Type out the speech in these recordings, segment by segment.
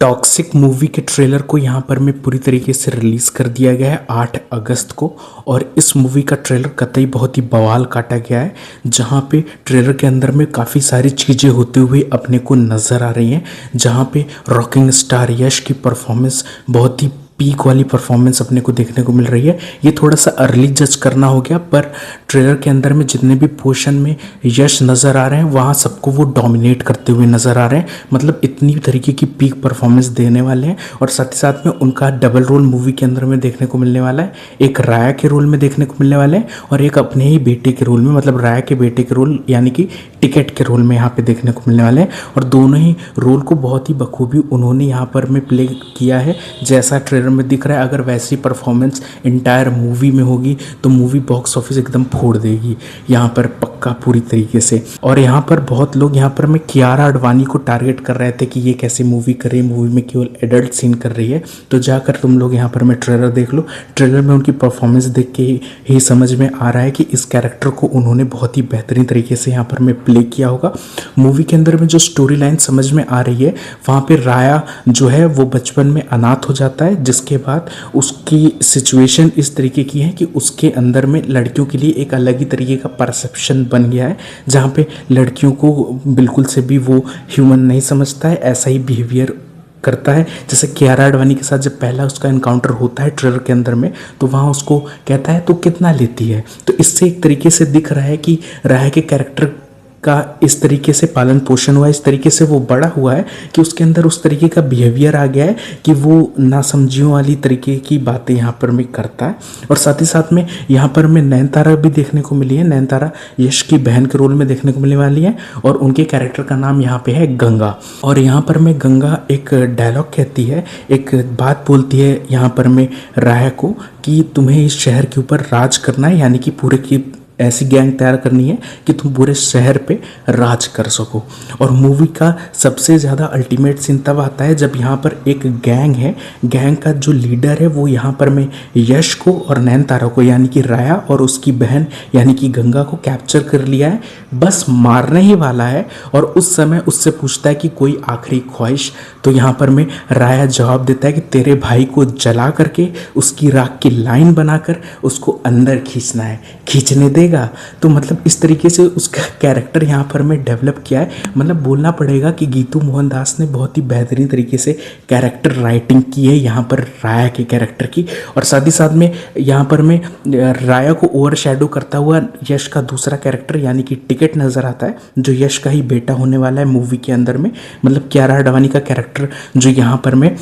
Toxic movie के trailer को यहाँ पर में पूरी तरीके से रिलीज़ कर दिया गया है 8 अगस्त को। और इस मूवी का ट्रेलर कतई बहुत ही बवाल काटा गया है, जहाँ पे ट्रेलर के अंदर में काफ़ी सारी चीज़ें होते हुए अपने को नज़र आ रही हैं। जहाँ पे रॉकिंग स्टार यश की परफॉर्मेंस बहुत ही पीक वाली परफॉर्मेंस अपने को देखने को मिल रही है। ये थोड़ा सा अर्ली जज करना हो गया, पर ट्रेलर के अंदर में जितने भी पोर्शन में यश नज़र आ रहे हैं वहाँ सबको वो डोमिनेट करते हुए नज़र आ रहे हैं। मतलब इतनी तरीके की पीक परफॉर्मेंस देने वाले हैं। और साथ ही साथ में उनका डबल रोल मूवी के अंदर में देखने को मिलने वाला है। एक राया के रोल में देखने को मिलने वाले हैं और एक अपने ही बेटे के रोल में, मतलब राया के बेटे के रोल यानी कि टिकट के रोल में यहाँ पे देखने को मिलने वाले हैं। और दोनों ही रोल को बहुत ही बखूबी उन्होंने यहाँ पर में प्ले किया है, जैसा ट्रेलर में दिख रहा है। अगर वैसी परफॉर्मेंस इंटायर मूवी में होगी तो मूवी बॉक्स ऑफिस एकदम फोड़ देगी यहाँ पर, पक्का पूरी तरीके से। और यहाँ पर बहुत लोग यहाँ पर में कियारा आडवाणी को टारगेट कर रहे थे कि ये कैसे मूवी कर रही है, मूवी में केवल एडल्ट सीन कर रही है। तो जाकर तुम लोग यहाँ पर में ट्रेलर देख लो। ट्रेलर में उनकी परफॉर्मेंस देख के ही समझ में आ रहा है कि इस कैरेक्टर को उन्होंने बहुत ही बेहतरीन तरीके से यहाँ पर में प्ले किया होगा। मूवी के अंदर में जो स्टोरी लाइन समझ में आ रही है, वहाँ पे राया जो है वो बचपन में अनाथ हो जाता है, जिसके बाद उसकी सिचुएशन इस तरीके की है कि उसके अंदर में लड़कियों के लिए एक अलग ही तरीके का परसेप्शन बन गया है, जहाँ पे लड़कियों को बिल्कुल से भी वो ह्यूमन नहीं समझता है, ऐसा ही बिहेवियर करता है। जैसे कियारा आडवाणी के साथ जब पहला उसका इनकाउंटर होता है ट्रेलर के अंदर में, तो वहाँ उसको कहता है तो कितना लेती है। तो इससे एक तरीके से दिख रहा है कि राय के कैरेक्टर का इस तरीके से पालन पोषण हुआ, इस तरीके से वो बड़ा हुआ है कि उसके अंदर उस तरीके का बिहेवियर आ गया है कि वो नासमझियों वाली तरीके की बातें यहाँ पर में करता है। और साथ ही साथ में यहाँ पर में नयनतारा भी देखने को मिली है। नयनतारा यश की बहन के रोल में देखने को मिलने वाली है और उनके कैरेक्टर का नाम यहाँ पे है गंगा। और यहाँ पर में गंगा एक डायलॉग कहती है, एक बात बोलती है यहाँ पर में राय को कि तुम्हें इस शहर के ऊपर राज करना है, यानी कि पूरे की ऐसी गैंग तैयार करनी है कि तुम पूरे शहर पे राज कर सको। और मूवी का सबसे ज़्यादा अल्टीमेट सीन तब आता है जब यहाँ पर एक गैंग है, गैंग का जो लीडर है वो यहाँ पर में यश को और नयनतारा को यानी कि राया और उसकी बहन यानी कि गंगा को कैप्चर कर लिया है, बस मारने ही वाला है। और उस समय उससे पूछता है कि कोई आखिरी ख्वाहिश, तो यहाँ पर में राया जवाब देता है कि तेरे भाई को जला करके उसकी राख की लाइन बनाकर उसको अंदर खींचना है, खींचने दे। तो मतलब इस तरीके से उसका कैरेक्टर यहाँ पर मैं डेवलप किया है। मतलब बोलना पड़ेगा कि गीतू मोहन दास ने बहुत ही बेहतरीन तरीके से कैरेक्टर राइटिंग की है यहाँ पर राया के कैरेक्टर की। और साथ ही साथ में यहाँ पर मैं राया को ओवरशैडो करता हुआ यश का दूसरा कैरेक्टर यानी कि टिकट नज़र आता है, जो यश का ही बेटा होने वाला है मूवी के अंदर में। मतलब कियारा आडवाणी का कैरेक्टर जो यहाँ पर में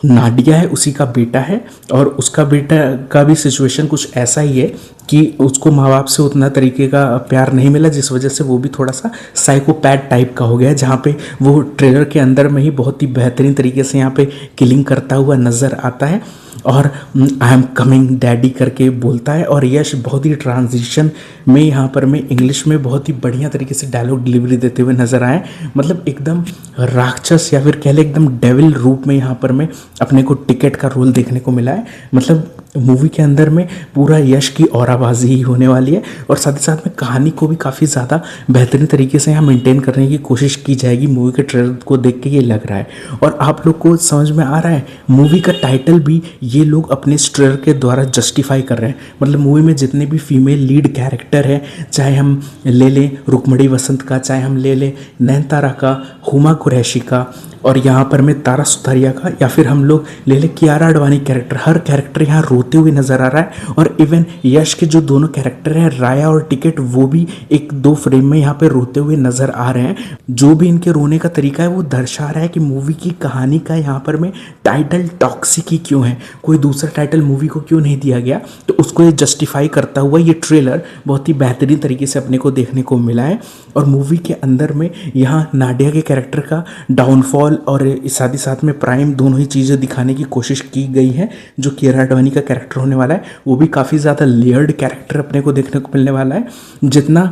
नाडिया है उसी का बेटा है। और उसका बेटा का भी सिचुएशन कुछ ऐसा ही है कि उसको माँ बाप से उतना तरीके का प्यार नहीं मिला, जिस वजह से वो भी थोड़ा सा साइकोपैथ टाइप का हो गया है, जहाँ पे वो ट्रेलर के अंदर में ही बहुत ही बेहतरीन तरीके से यहाँ पे किलिंग करता हुआ नज़र आता है और आई एम कमिंग डैडी करके बोलता है। और यश बहुत ही ट्रांजिशन में यहाँ पर में इंग्लिश में बहुत ही बढ़िया तरीके से डायलॉग डिलीवरी देते हुए नजर आए। मतलब एकदम राक्षस या फिर कह ले एकदम डेविल रूप में यहाँ पर में अपने को टिकट का रोल देखने को मिला है। मतलब मूवी के अंदर में पूरा यश की औराबाजी ही होने वाली है। और साथ ही साथ में कहानी को भी काफ़ी ज़्यादा बेहतरीन तरीके से यहाँ मेंटेन करने की कोशिश की जाएगी, मूवी के ट्रेलर को देख के ये लग रहा है। और आप लोग को समझ में आ रहा है, मूवी का टाइटल भी ये लोग अपने ट्रेलर के द्वारा जस्टिफाई कर रहे हैं। मतलब मूवी में जितने भी फीमेल लीड कैरेक्टर है, चाहे हम ले लें रुक्मणी वसंत का, चाहे हम ले लें नयनतारा का, हुमा कुरैशी का, और यहाँ पर में तारा सुतारिया का, या फिर हम लोग ले लें कियारा आडवाणी कैरेक्टर, हर कैरेक्टर यहाँ रोते हुए नजर आ रहा है। और इवन यश के जो दोनों कैरेक्टर हैं राया और टिकट, वो भी एक दो फ्रेम में यहाँ पे रोते हुए नजर आ रहे हैं। जो भी इनके रोने का तरीका है वो दर्शा रहा है कि मूवी की कहानी का यहाँ पर में टाइटल टॉक्सिक ही क्यों है, कोई दूसरा टाइटल मूवी को क्यों नहीं दिया गया। तो उसको ये जस्टिफाई करता हुआ ये ट्रेलर बहुत ही बेहतरीन तरीके से अपने को देखने को मिला है। और मूवी के अंदर में यहाँ नाडिया के कैरेक्टर का डाउनफॉल और साथ ही साथ में प्राइम दोनों ही चीज़ें दिखाने की कोशिश की गई है। जो कियारा आडवाणी का कैरेक्टर होने वाला है वो भी काफ़ी ज़्यादा लेयर्ड कैरेक्टर अपने को देखने को मिलने वाला है। जितना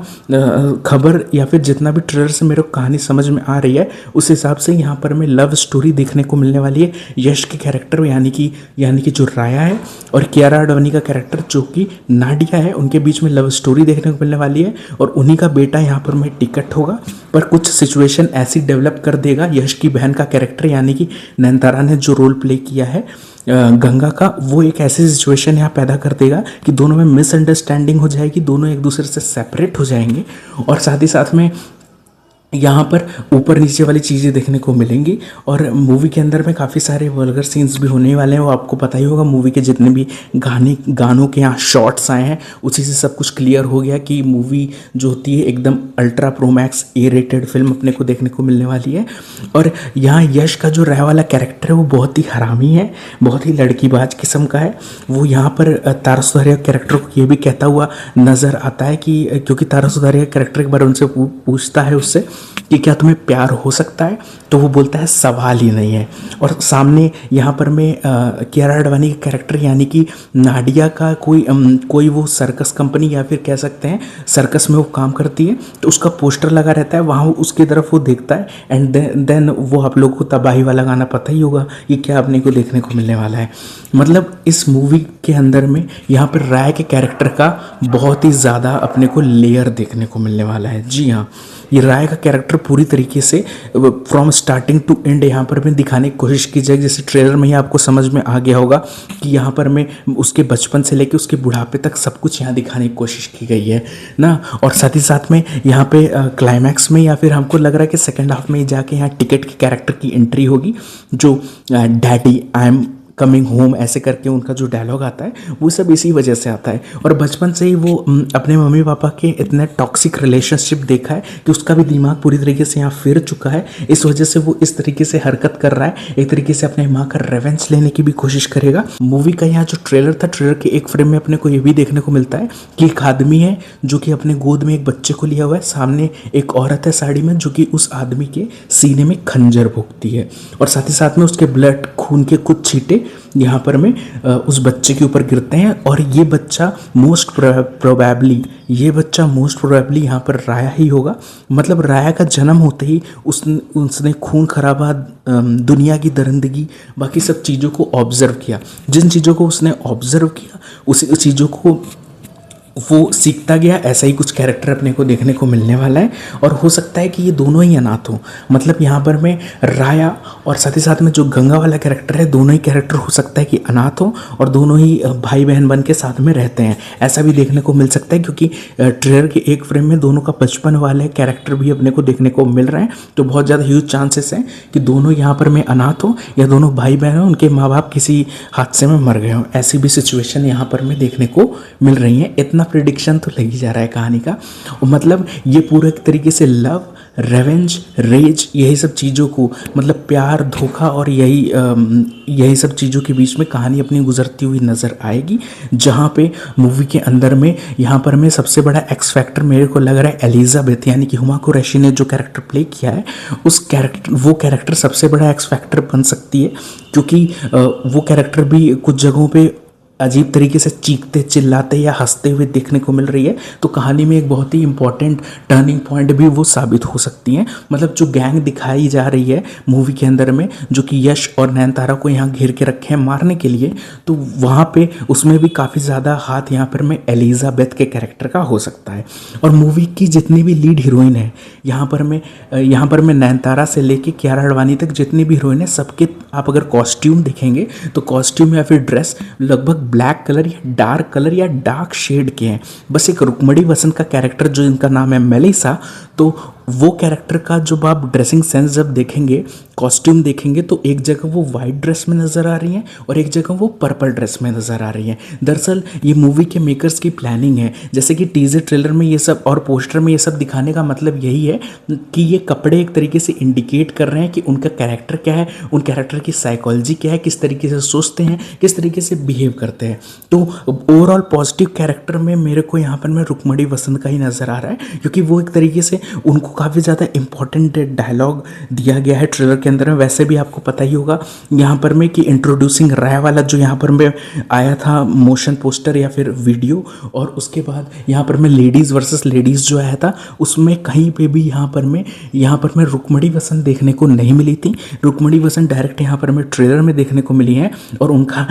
खबर या फिर जितना भी ट्रेलर से मेरे को कहानी समझ में आ रही है उस हिसाब से यहाँ पर हमें लव स्टोरी देखने को मिलने वाली है। यश के कैरेक्टर यानी कि जो राया है और कियारा आडवाणी का कैरेक्टर जो कि नाडिया है, उनके बीच में लव स्टोरी देखने को मिलने वाली है। और उन्हीं का बेटा यहाँ पर मैं टिकट होगा, पर कुछ सिचुएशन ऐसी डेवलप कर देगा यश की बहन बहन का कैरेक्टर यानी कि नयनतारा ने जो रोल प्ले किया है गंगा का, वो एक ऐसी सिचुएशन यहाँ पैदा कर देगा कि दोनों में मिसअंडरस्टैंडिंग हो जाएगी, दोनों एक दूसरे से सेपरेट हो जाएंगे और साथ ही साथ में यहाँ पर ऊपर नीचे वाली चीज़ें देखने को मिलेंगी। और मूवी के अंदर में काफ़ी सारे वल्गर सीन्स भी होने वाले हैं, वो आपको पता ही होगा। मूवी के जितने भी गानों के यहाँ शॉट्स आए हैं उसी से सब कुछ क्लियर हो गया कि मूवी जो होती है एकदम अल्ट्रा प्रो मैक्स A-रेटेड फिल्म अपने को देखने को मिलने वाली है। और यहाँ यश का जो रह वाला कैरेक्टर है वो बहुत ही हरामी है, बहुत ही लड़कीबाज किस्म का है। वो यहाँ पर तारा सुतारिया कैरेक्टर को ये भी कहता हुआ नज़र आता है कि क्योंकि तारा सुतारिया कैरेक्टर एक बार उनसे पूछता है उससे कि क्या तुम्हें प्यार हो सकता है, तो वो बोलता है सवाल ही नहीं है। और सामने यहाँ पर मैं कियारा आडवाणी का कैरेक्टर यानी कि नाडिया का कोई वो सर्कस कंपनी या फिर कह सकते हैं सर्कस में वो काम करती है, तो उसका पोस्टर लगा रहता है, वहाँ उसकी तरफ वो देखता है एंड देन वो आप लोगों को तबाही वाला गाना पता ही होगा कि क्या अपने को देखने को मिलने वाला है। मतलब इस मूवी के अंदर में यहाँ पर राय के कैरेक्टर का बहुत ही ज़्यादा अपने को लेयर देखने को मिलने वाला है। जी हाँ, ये राय का कैरेक्टर पूरी तरीके से फ्रॉम स्टार्टिंग टू एंड यहाँ पर मैं दिखाने की कोशिश की जाए। जैसे ट्रेलर में ही आपको समझ में आ गया होगा कि यहाँ पर मैं उसके बचपन से लेकर उसके बुढ़ापे तक सब कुछ यहाँ दिखाने की कोशिश की गई है ना। और साथ ही साथ में यहाँ पे क्लाइमैक्स में या फिर हमको लग रहा है कि सेकेंड हाफ में जाके यहाँ टिकट के कैरेक्टर की एंट्री होगी, जो daddy I am coming home ऐसे करके उनका जो डायलॉग आता है वो सब इसी वजह से आता है। और बचपन से ही वो अपने मम्मी पापा के इतने टॉक्सिक रिलेशनशिप देखा है कि उसका भी दिमाग पूरी तरीके से यहाँ फिर चुका है, इस वजह से वो इस तरीके से हरकत कर रहा है, एक तरीके से अपने माँ का रेवेंज लेने की भी कोशिश करेगा। मूवी का यहाँ जो ट्रेलर था, ट्रेलर के एक फ्रेम में अपने को ये भी देखने को मिलता है कि एक आदमी है जो कि अपने गोद में एक बच्चे को लिया हुआ है, सामने एक औरत है साड़ी में जो कि उस आदमी के सीने में खंजर भोंकती है और साथ ही साथ में उसके ब्लड खून के कुछ छींटे यहाँ पर में उस बच्चे के ऊपर गिरते हैं। और ये बच्चा मोस्ट प्रोबेबली यहाँ पर राया ही होगा। मतलब राया का जन्म होते ही उसने खून खराबा, दुनिया की दरिंदगी, बाकी सब चीज़ों को ऑब्जर्व किया। जिन चीज़ों को उसने ऑब्जर्व किया उसी चीज़ों को वो सीखता गया। ऐसा ही कुछ कैरेक्टर अपने को देखने को मिलने वाला है और हो सकता है कि ये दोनों ही अनाथ हो। मतलब यहाँ पर मैं राया और साथ ही साथ में जो गंगा वाला कैरेक्टर है, दोनों ही कैरेक्टर हो सकता है कि अनाथ हो और दोनों ही भाई बहन बन के साथ में रहते हैं, ऐसा भी देखने को मिल सकता है। क्योंकि ट्रेलर के एक फ्रेम में दोनों का बचपन वाले कैरेक्टर भी अपने को देखने को मिल रहे हैं, तो बहुत ज़्यादा ह्यूज चांसेस हैं कि दोनों यहाँ पर मैं अनाथ हो या दोनों भाई बहन हो, उनके माँ बाप किसी हादसे में मर गए हों, ऐसी भी सिचुएशन यहाँ पर मैं देखने को मिल रही है। इतना प्रिडिक्शन तो लग ही जा रहा है कहानी का। मतलब ये पूरे तरीके से लव, रेवेंज, रेज, यही सब चीज़ों को, मतलब प्यार, धोखा और यही सब चीज़ों के बीच में कहानी अपनी गुजरती हुई नज़र आएगी। जहाँ पे मूवी के अंदर में यहाँ पर मैं सबसे बड़ा एक्स फैक्टर मेरे को लग रहा है एलिजाबेथ यानी कि हुमा कुरैशी ने जो कैरेक्टर प्ले किया है वो कैरेक्टर सबसे बड़ा एक्स फैक्टर बन सकती है। क्योंकि वो कैरेक्टर भी कुछ जगहों पे अजीब तरीके से चीखते, चिल्लाते या हंसते हुए देखने को मिल रही है, तो कहानी में एक बहुत ही इंपॉर्टेंट टर्निंग पॉइंट भी वो साबित हो सकती हैं। मतलब जो गैंग दिखाई जा रही है मूवी के अंदर में, जो कि यश और नयनतारा को यहाँ घेर के रखे हैं मारने के लिए, तो वहाँ पे उसमें भी काफ़ी ज़्यादा हाथ यहाँ पर में एलिजाबेथ के कैरेक्टर का हो सकता है। और मूवी की जितनी भी लीड हीरोइन है यहाँ पर मैं नयनतारा से लेके कियारा आडवाणी तक जितनी भी हीरोइन है, सबके आप अगर कॉस्ट्यूम देखेंगे तो कॉस्ट्यूम या फिर ड्रेस लगभग ब्लैक कलर या डार्क शेड के हैं। बस एक रुक्मणी वसंत का कैरेक्टर जो इनका नाम है मेलिसा, तो वो कैरेक्टर का जब आप ड्रेसिंग सेंस जब देखेंगे, कॉस्ट्यूम देखेंगे, तो एक जगह वो वाइट ड्रेस में नज़र आ रही हैं और एक जगह वो पर्पल ड्रेस में नज़र आ रही हैं। दरअसल ये मूवी के मेकर्स की प्लानिंग है। जैसे कि टीजर ट्रेलर में ये सब और पोस्टर में ये सब दिखाने का मतलब यही है कि ये कपड़े एक तरीके से इंडिकेट कर रहे हैं कि उनका कैरेक्टर क्या है, उन कैरेक्टर की साइकोलॉजी क्या है, किस तरीके से सोचते हैं, किस तरीके से बिहेव करते हैं। तो ओवरऑल पॉजिटिव कैरेक्टर में मेरे को यहाँ पर मैं रुक्मणी वसंत का ही नज़र आ रहा है, क्योंकि वो एक तरीके से उनको काफ़ी ज़्यादा इंपॉर्टेंट डायलॉग दिया गया है ट्रेलर के अंदर में। वैसे भी आपको पता ही होगा यहाँ पर में कि इंट्रोड्यूसिंग राय वाला जो यहाँ पर में आया था मोशन पोस्टर या फिर वीडियो, और उसके बाद यहाँ पर में लेडीज़ वर्सेस लेडीज़ जो आया था, उसमें कहीं पे भी यहाँ पर में रुक्मणी वसंत देखने को नहीं मिली थी। रुक्मणी वसंत डायरेक्ट यहाँ पर में ट्रेलर में देखने को मिली है और उनका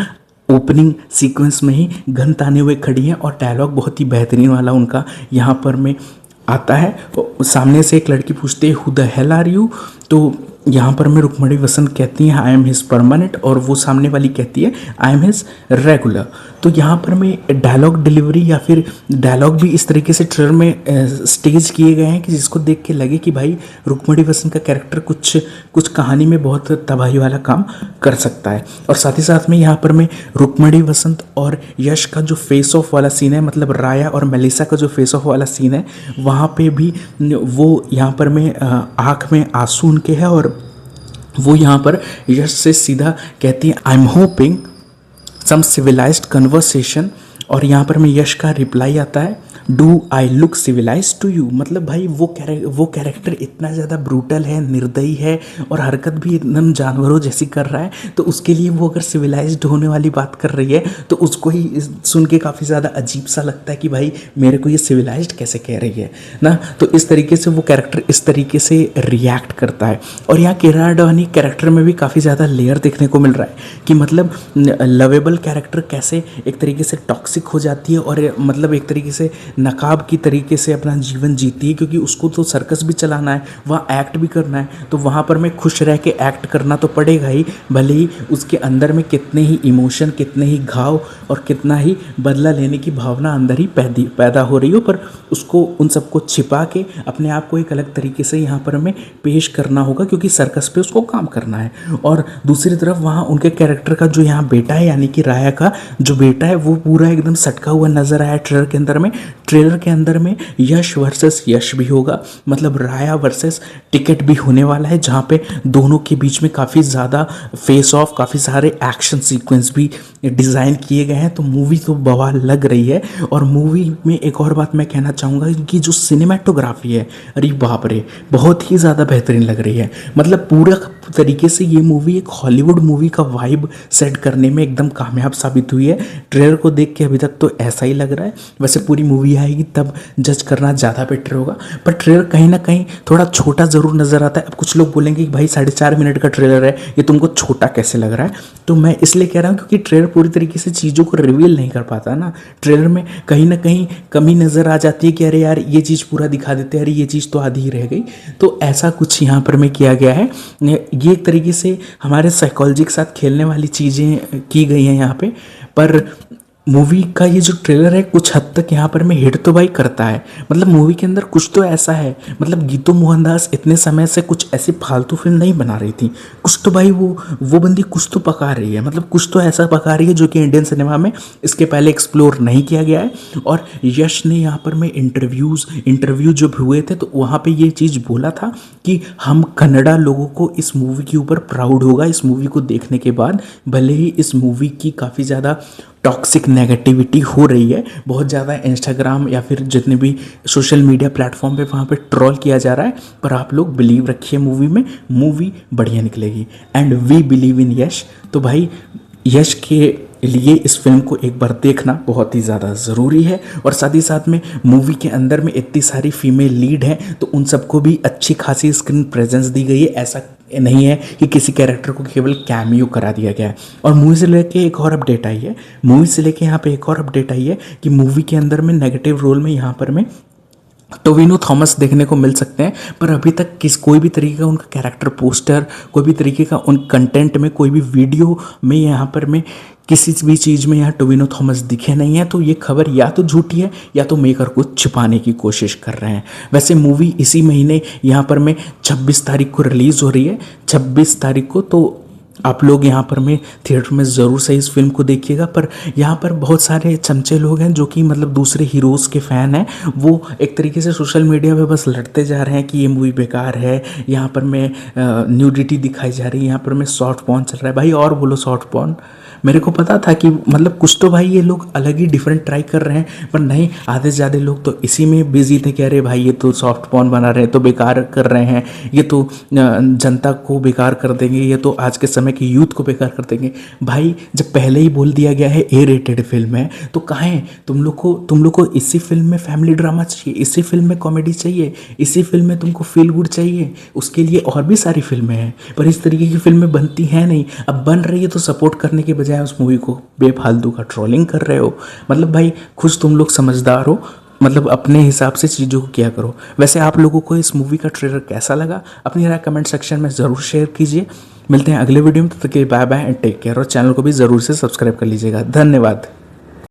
ओपनिंग सीक्वेंस में ही गन ताने हुए खड़ी हैं और डायलॉग बहुत ही बेहतरीन वाला उनका यहाँ पर में आता है। सामने से एक लड़की पूछती है who the hell are you, तो यहाँ पर मैं रुक्मणी वसंत कहती हैं आई एम हिज परमानेंट, और वो सामने वाली कहती है आई एम हिज रेगुलर। तो यहाँ पर मैं डायलॉग डिलीवरी या फिर डायलॉग भी इस तरीके से ट्रेलर में स्टेज किए गए हैं कि जिसको देख के लगे कि भाई रुक्मणी वसंत का कैरेक्टर कुछ कुछ कहानी में बहुत तबाही वाला काम कर सकता है। और साथ ही साथ में यहाँ पर मैं रुक्मणी वसंत और यश का जो फेस ऑफ वाला सीन है, मतलब राया और मेलिसा का जो फेस ऑफ वाला सीन है, वहाँ पे भी वो यहाँ पर मैं आँख में आंसू उनके हैं और वो यहाँ पर यश से सीधा कहती है I am hoping some civilised conversation, और यहाँ पर मैं यश का रिप्लाई आता है do I look civilise to you. मतलब भाई वो कैरेक्टर इतना ज़्यादा ब्रूटल है, निर्दयी है और हरकत भी एकदम जानवरों जैसी कर रहा है, तो उसके लिए वो अगर सिविलाइज्ड होने वाली बात कर रही है तो उसको ही सुन के काफ़ी ज़्यादा अजीब सा लगता है कि भाई मेरे को ये सिविलाइज्ड कैसे कह रही है ना। तो इस तरीके से वो कैरेक्टर इस तरीके से रिएक्ट करता है। और यहाँ कियारा आडवाणी कैरेक्टर में भी काफ़ी ज़्यादा लेयर देखने को मिल रहा है कि मतलब लवेबल कैरेक्टर कैसे एक तरीके से टॉक्सिक हो जाती है और मतलब एक तरीके से नकाब की तरीके से अपना जीवन जीती है, क्योंकि उसको तो सर्कस भी चलाना है, वहाँ एक्ट भी करना है, तो वहाँ पर मैं खुश रह के एक्ट करना तो पड़ेगा ही, भले ही उसके अंदर में कितने ही इमोशन, कितने ही घाव और कितना ही बदला लेने की भावना अंदर ही पैदा हो रही हो, पर उसको उन सबको छिपा के अपने आप को एक अलग तरीके से यहाँ पर हमें पेश करना होगा, क्योंकि सर्कस पे उसको काम करना है। और दूसरी तरफ वहाँ उनके कैरेक्टर का जो यहाँ बेटा है, यानी कि राया का जो बेटा है, वो पूरा एकदम सटका हुआ नजर आया ट्रेलर के अंदर में। ट्रेलर के अंदर में यश वर्सेस यश भी होगा, मतलब राया वर्सेस टिकट भी होने वाला है, जहाँ पे दोनों के बीच में काफ़ी ज़्यादा फेस ऑफ, काफ़ी सारे एक्शन सीक्वेंस भी डिज़ाइन किए गए हैं। तो मूवी तो बवाल लग रही है। और मूवी में एक और बात मैं कहना चाहूँगा कि जो सिनेमाटोग्राफी है, अरे बाप रे, बहुत ही ज़्यादा बेहतरीन लग रही है। मतलब पूरा तरीके से ये मूवी एक हॉलीवुड मूवी का वाइब सेट करने में एकदम कामयाब साबित हुई है। ट्रेलर को देख के अभी तक तो ऐसा ही लग रहा है, वैसे पूरी मूवी आएगी तब जज करना ज़्यादा बेटर होगा। पर ट्रेलर कहीं ना कहीं थोड़ा छोटा ज़रूर नज़र आता है। अब कुछ लोग बोलेंगे कि भाई 4.5 मिनट का ट्रेलर है, ये तुमको छोटा कैसे लग रहा है? तो मैं इसलिए कह रहा हूँ क्योंकि ट्रेलर पूरी तरीके से चीज़ों को रिवील नहीं कर पाता ना। ट्रेलर में कहीं ना कहीं कमी नज़र आ जाती है कि अरे यार ये चीज़ पूरा दिखा देते हैं, अरे ये चीज़ तो आधी ही रह गई। तो ऐसा कुछ यहाँ पर मैं किया गया है। ये एक तरीके से हमारे साइकोलॉजी के साथ खेलने वाली चीज़ें की गई हैं यहाँ पे। पर मूवी का ये जो ट्रेलर है कुछ हद तक यहाँ पर मैं हिट तो भाई करता है। मतलब मूवी के अंदर कुछ तो ऐसा है, मतलब गीतू मोहनदास इतने समय से कुछ ऐसी फालतू फिल्म नहीं बना रही थी। कुछ तो भाई वो बंदी कुछ तो पका रही है, मतलब कुछ तो ऐसा पका रही है जो कि इंडियन सिनेमा में इसके पहले एक्सप्लोर नहीं किया गया है। और यश ने यहाँ पर मैं इंटरव्यू जब हुए थे तो वहाँ पे ये चीज़ बोला था कि हम कन्नड़ा लोगों को इस मूवी के ऊपर प्राउड होगा इस मूवी को देखने के बाद। भले ही इस मूवी की काफ़ी ज़्यादा टॉक्सिक नेगेटिविटी हो रही है, बहुत ज़्यादा इंस्टाग्राम या फिर जितने भी सोशल मीडिया प्लेटफॉर्म पे वहाँ पे ट्रोल किया जा रहा है, पर आप लोग बिलीव रखिए मूवी में, मूवी बढ़िया निकलेगी एंड वी बिलीव इन यश। तो भाई यश के लिए इस फिल्म को एक बार देखना बहुत ही ज़्यादा ज़रूरी है। और साथ ही साथ में मूवी के अंदर में इतनी सारी फीमेल लीड हैं तो उन सबको भी अच्छी खासी स्क्रीन प्रेजेंस दी गई है। ऐसा नहीं है कि किसी कैरेक्टर को केवल कैमियो करा दिया गया है। और मूवी से लेके एक और अपडेट आई है, मूवी से लेके यहाँ पे एक और अपडेट आई है कि मूवी के अंदर में नेगेटिव रोल में यहाँ पर में टोविनो थॉमस देखने को मिल सकते हैं। पर अभी तक कोई भी तरीके का उनका कैरेक्टर पोस्टर, कोई भी तरीके का उन कंटेंट में, कोई भी वीडियो में यहाँ पर में किसी भी चीज़ में यहाँ टोविनो थॉमस दिखे नहीं है। तो ये खबर या तो झूठी है या तो मेकर को छिपाने की कोशिश कर रहे हैं। वैसे मूवी इसी महीने यहाँ पर में 26 तारीख को रिलीज़ हो रही है, 26 तारीख को। तो आप लोग यहाँ पर में थिएटर में ज़रूर से इस फिल्म को देखिएगा। पर यहाँ पर बहुत सारे चमचे लोग हैं जो कि मतलब दूसरे हीरोज़ के फ़ैन हैं, वो एक तरीके से सोशल मीडिया पे बस लड़ते जा रहे हैं कि ये मूवी बेकार है, यहाँ पर में न्यूडिटी दिखाई जा रही है, यहाँ पर में सॉफ्ट पॉर्न चल रहा है। भाई और बोलो सॉफ्ट पॉर्न, मेरे को पता था कि मतलब कुछ तो भाई ये लोग अलग ही डिफरेंट ट्राई कर रहे हैं, पर नहीं, आधे से ज़्यादा लोग तो इसी में बिजी थे कि अरे भाई ये तो सॉफ्ट पॉर्न बना रहे हैं, तो बेकार कर रहे हैं, ये तो जनता को बेकार कर देंगे, ये तो आज के समय के यूथ को बेकार कर देंगे। भाई जब पहले ही बोल दिया गया है ए रेटेड फिल्म है तो कहाँ तुम लोग को इसी फिल्म में फैमिली ड्रामा चाहिए, इसी फिल्म में कॉमेडी चाहिए, इसी फिल्म में तुमको फील गुड चाहिए, उसके लिए और भी सारी फिल्में हैं, पर इस तरीके की फिल्में बनती हैं नहीं। अब बन रही है तो सपोर्ट करने के बजाय उस मूवी को बेफालतू का ट्रोलिंग कर रहे हो। मतलब भाई कुछ तुम लोग समझदार हो, मतलब अपने हिसाब से चीज़ों को किया करो। वैसे आप लोगों को इस मूवी का ट्रेलर कैसा लगा, अपनी राय कमेंट सेक्शन में ज़रूर शेयर कीजिए। मिलते हैं अगले वीडियो में, तब तक के लिए bye bye and take care, और चैनल को भी ज़रूर से सब्सक्राइब कर लीजिएगा। धन्यवाद।